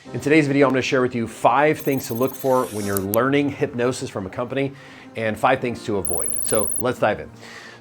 In today's video, I'm going to share with you 5 things to look for when you're learning hypnosis from a company and 5 things to avoid. So let's dive in.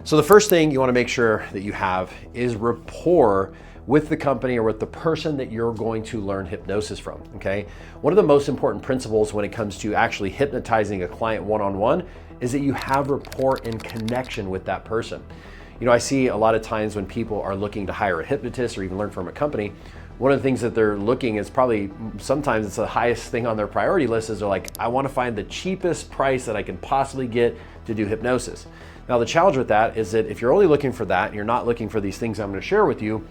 So the first thing you want to make sure that you have is rapport with the company or with the person that you're going to learn hypnosis from, okay? One of the most important principles when it comes to actually hypnotizing a client one-on-one is that you have rapport and connection with that person. You know, I see a lot of times when people are looking to hire a hypnotist or even learn from a company, one of the things that they're looking is probably, sometimes it's the highest thing on their priority list is they're like, I want to find the cheapest price that I can possibly get to do hypnosis. Now the challenge with that is that if you're only looking for that and you're not looking for these things I'm going to share with you,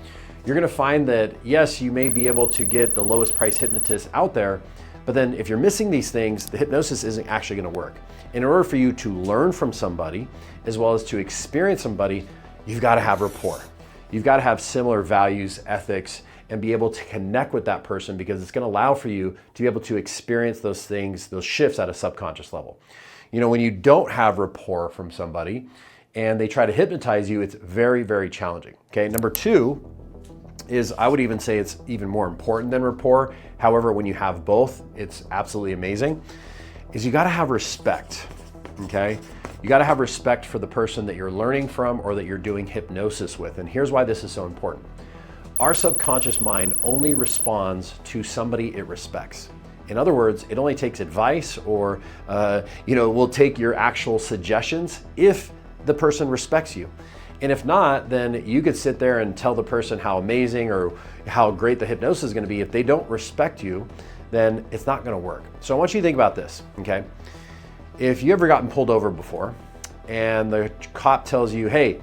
you're going to find that yes, you may be able to get the lowest price hypnotist out there, but then if you're missing these things, the hypnosis isn't actually going to work. In order for you to learn from somebody, as well as to experience somebody, you've got to have rapport. You've got to have similar values, ethics, and be able to connect with that person because it's going to allow for you to be able to experience those things, those shifts at a subconscious level. You know, when you don't have rapport from somebody and they try to hypnotize you, it's very, very challenging. Okay, number 2 is, I would even say it's even more important than rapport. However, when you have both, it's absolutely amazing, is you got to have respect, okay? You got to have respect for the person that you're learning from or that you're doing hypnosis with. And here's why this is so important. Our subconscious mind only responds to somebody it respects. In other words, it only takes advice or, will take your actual suggestions if the person respects you. And if not, then you could sit there and tell the person how amazing or how great the hypnosis is going to be. If they don't respect you, then it's not going to work. So I want you to think about this, okay? If you ever gotten pulled over before and the cop tells you, hey,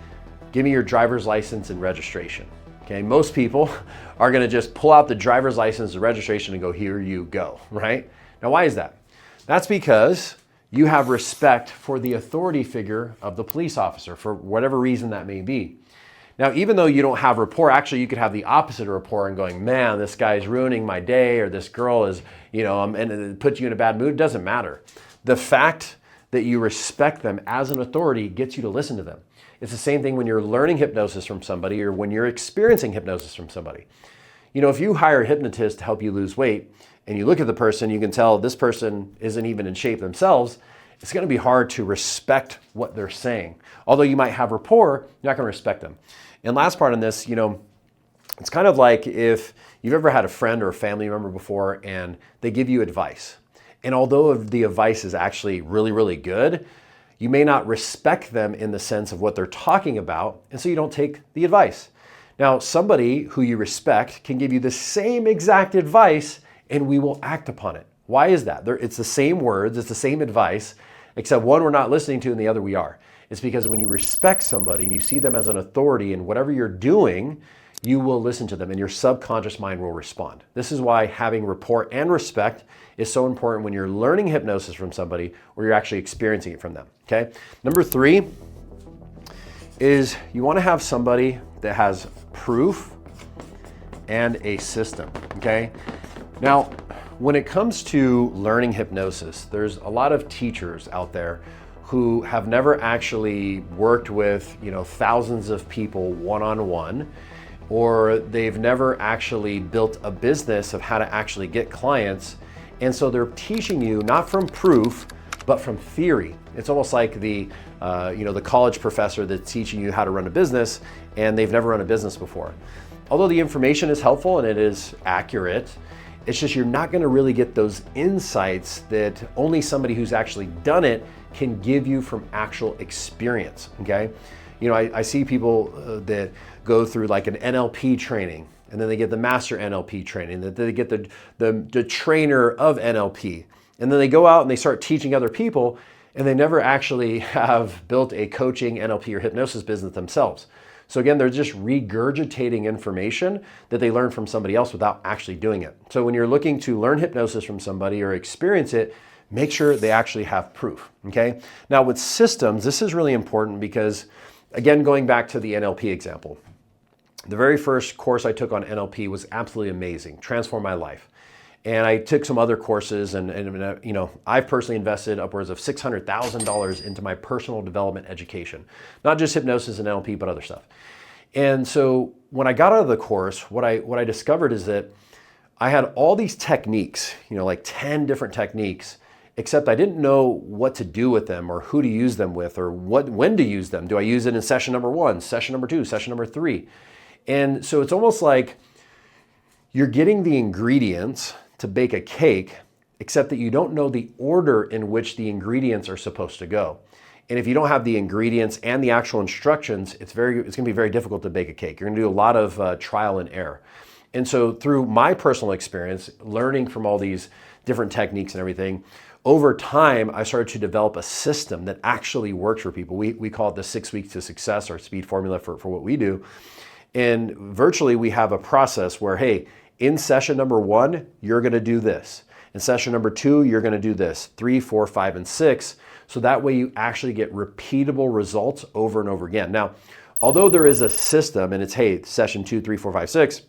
give me your driver's license and registration. Okay, most people are gonna just pull out the driver's license and registration and go, here you go, right? Now, why is that? That's because you have respect for the authority figure of the police officer for whatever reason that may be. Now, even though you don't have rapport, actually you could have the opposite of rapport and going, man, this guy's ruining my day, or this girl is, and it puts you in a bad mood. It doesn't matter. The fact that you respect them as an authority gets you to listen to them. It's the same thing when you're learning hypnosis from somebody or when you're experiencing hypnosis from somebody. You know, if you hire a hypnotist to help you lose weight and you look at the person, you can tell this person isn't even in shape themselves, it's going to be hard to respect what they're saying. Although you might have rapport, you're not going to respect them. And last part on this, it's kind of like if you've ever had a friend or a family member before and they give you advice. And although the advice is actually really, really good, you may not respect them in the sense of what they're talking about, and so you don't take the advice. Now, somebody who you respect can give you the same exact advice, and we will act upon it. Why is that? It's the same words, it's the same advice, except one we're not listening to and the other we are. It's because when you respect somebody and you see them as an authority in whatever you're doing, you will listen to them and your subconscious mind will respond. This is why having rapport and respect is so important when you're learning hypnosis from somebody or you're actually experiencing it from them, okay? Number 3 is you want to have somebody that has proof and a system, okay? Now, when it comes to learning hypnosis, there's a lot of teachers out there who have never actually worked with, thousands of people one-on-one, or they've never actually built a business of how to actually get clients. And so they're teaching you not from proof, but from theory. It's almost like the college professor that's teaching you how to run a business and they've never run a business before. Although the information is helpful and it is accurate, it's just you're not gonna really get those insights that only somebody who's actually done it can give you from actual experience, okay? I see people that go through like an NLP training, and then they get the master NLP training, that they get the trainer of NLP, and then they go out and they start teaching other people, and they never actually have built a coaching NLP or hypnosis business themselves. So again, they're just regurgitating information that they learned from somebody else without actually doing it. So when you're looking to learn hypnosis from somebody or experience it, make sure they actually have proof, okay? Now with systems, this is really important because, again, going back to the NLP example, the very first course I took on NLP was absolutely amazing, transformed my life. And I took some other courses and I've personally invested upwards of $600,000 into my personal development education, not just hypnosis and NLP, but other stuff. And so when I got out of the course, what I discovered is that I had all these techniques, like 10 different techniques, except I didn't know what to do with them or who to use them with or when to use them. Do I use it in session number 1, session number 2, session number 3? And so it's almost like you're getting the ingredients to bake a cake, except that you don't know the order in which the ingredients are supposed to go. And if you don't have the ingredients and the actual instructions, it's going to be very difficult to bake a cake. You're going to do a lot of trial and error. And so through my personal experience, learning from all these different techniques and everything, over time, I started to develop a system that actually works for people. We call it the 6 weeks to success or speed formula for what we do. And virtually we have a process where, hey, in session number 1, you're going to do this. In session number 2, you're going to do this. 3, 4, 5, and 6. So that way you actually get repeatable results over and over again. Now, although there is a system and it's, hey, session 2, 3, 4, 5, 6,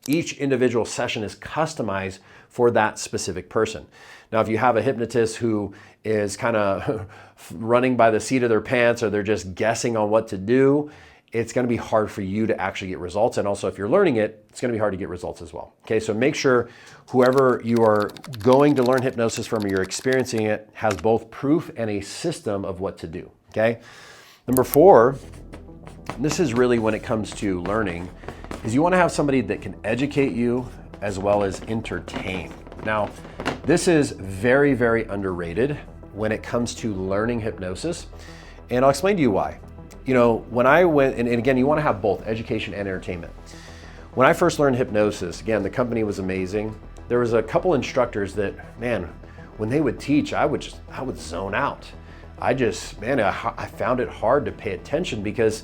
each individual session is customized for that specific person. Now, if you have a hypnotist who is kind of running by the seat of their pants or they're just guessing on what to do, it's going to be hard for you to actually get results. And also if you're learning it, it's going to be hard to get results as well. Okay, so make sure whoever you are going to learn hypnosis from or you're experiencing it has both proof and a system of what to do. Okay, number 4, this is really when it comes to learning, is you want to have somebody that can educate you as well as entertain. Now, this is very, very underrated when it comes to learning hypnosis. And I'll explain to you why. When I went, and again, you want to have both education and entertainment. When I first learned hypnosis, again, the company was amazing. There was a couple instructors that, man, when they would teach, I would zone out. I found it hard to pay attention because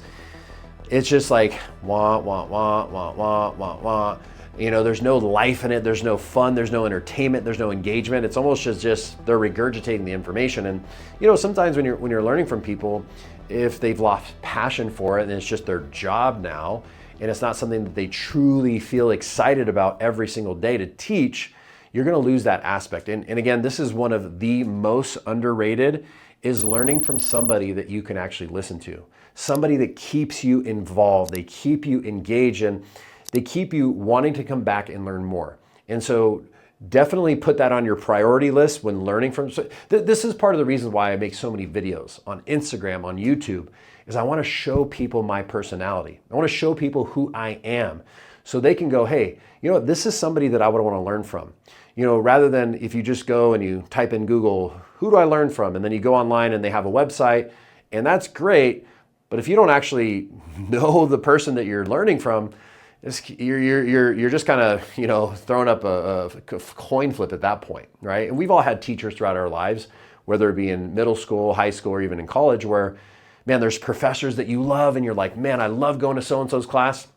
it's just like, wah, wah, wah, wah, wah, wah, wah. There's no life in it. There's no fun. There's no entertainment. There's no engagement. It's almost just they're regurgitating the information. And, sometimes when you're learning from people, if they've lost passion for it and it's just their job now, and it's not something that they truly feel excited about every single day to teach, you're going to lose that aspect. And again, this is one of the most underrated, is learning from somebody that you can actually listen to. Somebody that keeps you involved, they keep you engaged, and they keep you wanting to come back and learn more. And so definitely put that on your priority list when learning from. This is part of the reason why I make so many videos on Instagram, on YouTube, is I want to show people my personality. I want to show people who I am so they can go, hey, this is somebody that I would want to learn from. Rather than if you just go and you type in Google, who do I learn from? And then you go online and they have a website, and that's great. But if you don't actually know the person that you're learning from, you're just kind of, throwing up a coin flip at that point, right? And we've all had teachers throughout our lives, whether it be in middle school, high school, or even in college, where, man, there's professors that you love and you're like, man, I love going to so-and-so's class.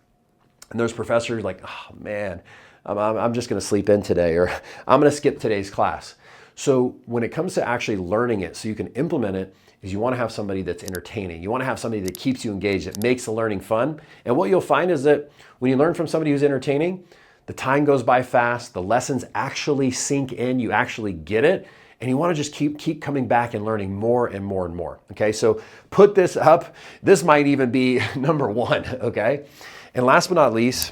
And there's professors like, oh man, I'm just going to sleep in today, or I'm going to skip today's class. So when it comes to actually learning it so you can implement it, is you want to have somebody that's entertaining. You want to have somebody that keeps you engaged, that makes the learning fun. And what you'll find is that when you learn from somebody who's entertaining, the time goes by fast, the lessons actually sink in, you actually get it, and you want to just keep coming back and learning more and more and more. Okay, so put this up. This might even be number 1, okay? And last but not least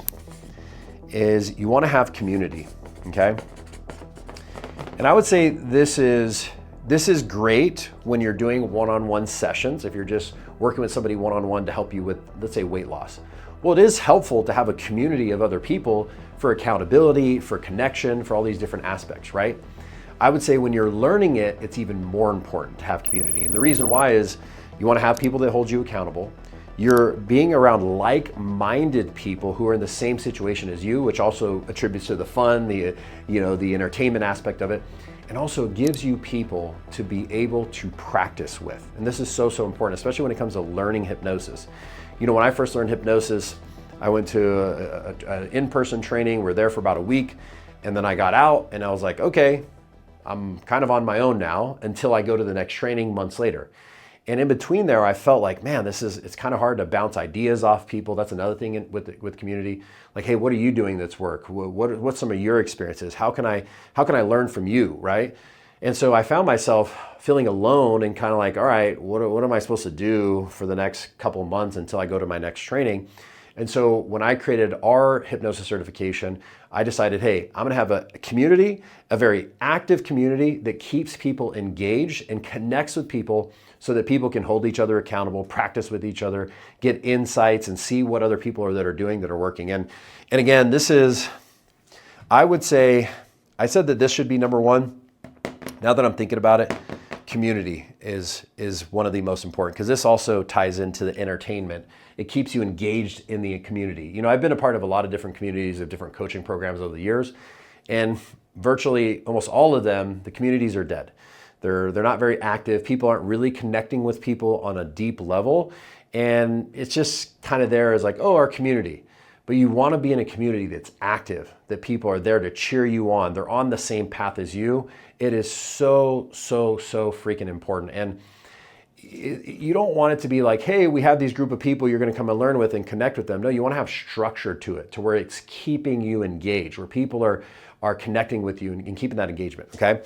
is you want to have community, okay? And I would say this is great when you're doing one-on-one sessions, if you're just working with somebody one-on-one to help you with, let's say, weight loss. Well, it is helpful to have a community of other people for accountability, for connection, for all these different aspects, right? I would say when you're learning it, it's even more important to have community. And the reason why is you want to have people that hold you accountable. You're being around like-minded people who are in the same situation as you, which also attributes to the fun, the entertainment aspect of it. And also gives you people to be able to practice with. And this is so, so important, especially when it comes to learning hypnosis. When I first learned hypnosis, I went to an in-person training. We're there for about a week. And then I got out and I was like, okay, I'm kind of on my own now until I go to the next training months later. And in between there, I felt like, man, it's kind of hard to bounce ideas off people. That's another thing with community. Like, hey, what are you doing that's work? What's some of your experiences? How can I learn from you, right? And so I found myself feeling alone and kind of like, all right, what am I supposed to do for the next couple of months until I go to my next training? And so when I created our hypnosis certification, I decided, hey, I'm gonna have a community, a very active community that keeps people engaged and connects with people so that people can hold each other accountable, practice with each other, get insights and see what other people are that are doing that are working. And again, this is, I would say, I said that this should be number one. Now that I'm thinking about it, community is one of the most important, because this also ties into the entertainment. It keeps you engaged in the community. You know, I've been a part of a lot of different communities of different coaching programs over the years, and virtually almost all of them, the communities are dead. They're not very active. People aren't really connecting with people on a deep level, and it's just kind of there as like, oh, our community. But you want to be in a community that's active, that people are there to cheer you on. They're on the same path as you. It is so freaking important. And you don't want it to be like, hey, we have these group of people you're going to come and learn with and connect with them. No, you want to have structure to it, to where it's keeping you engaged, where people are connecting with you and keeping that engagement, okay?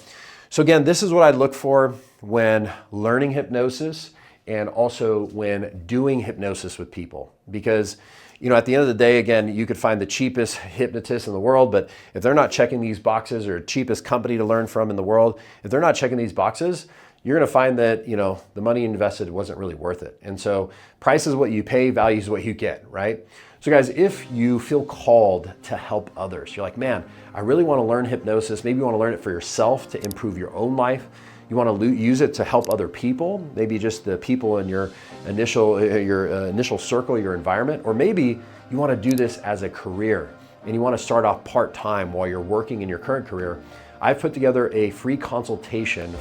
So again, this is what I look for when learning hypnosis and also when doing hypnosis with people. Because, you know, at the end of the day, again, you could find the cheapest hypnotist in the world, but if they're not checking these boxes, or cheapest company to learn from in the world, if they're not checking these boxes, you're going to find that, you know, the money invested wasn't really worth it. And so price is what you pay, value is what you get, right? So guys, if you feel called to help others, you're like, man, I really want to learn hypnosis. Maybe you want to learn it for yourself to improve your own life. You want to use it to help other people, maybe just the people in your initial circle, your environment, or maybe you want to do this as a career and you want to start off part-time while you're working in your current career. I've put together a free consultation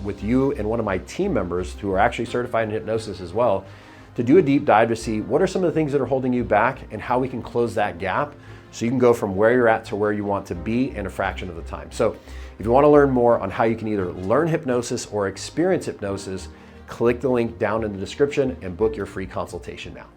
with you and one of my team members who are actually certified in hypnosis as well, to do a deep dive to see what are some of the things that are holding you back and how we can close that gap so you can go from where you're at to where you want to be in a fraction of the time. So if you want to learn more on how you can either learn hypnosis or experience hypnosis, click the link down in the description and book your free consultation now.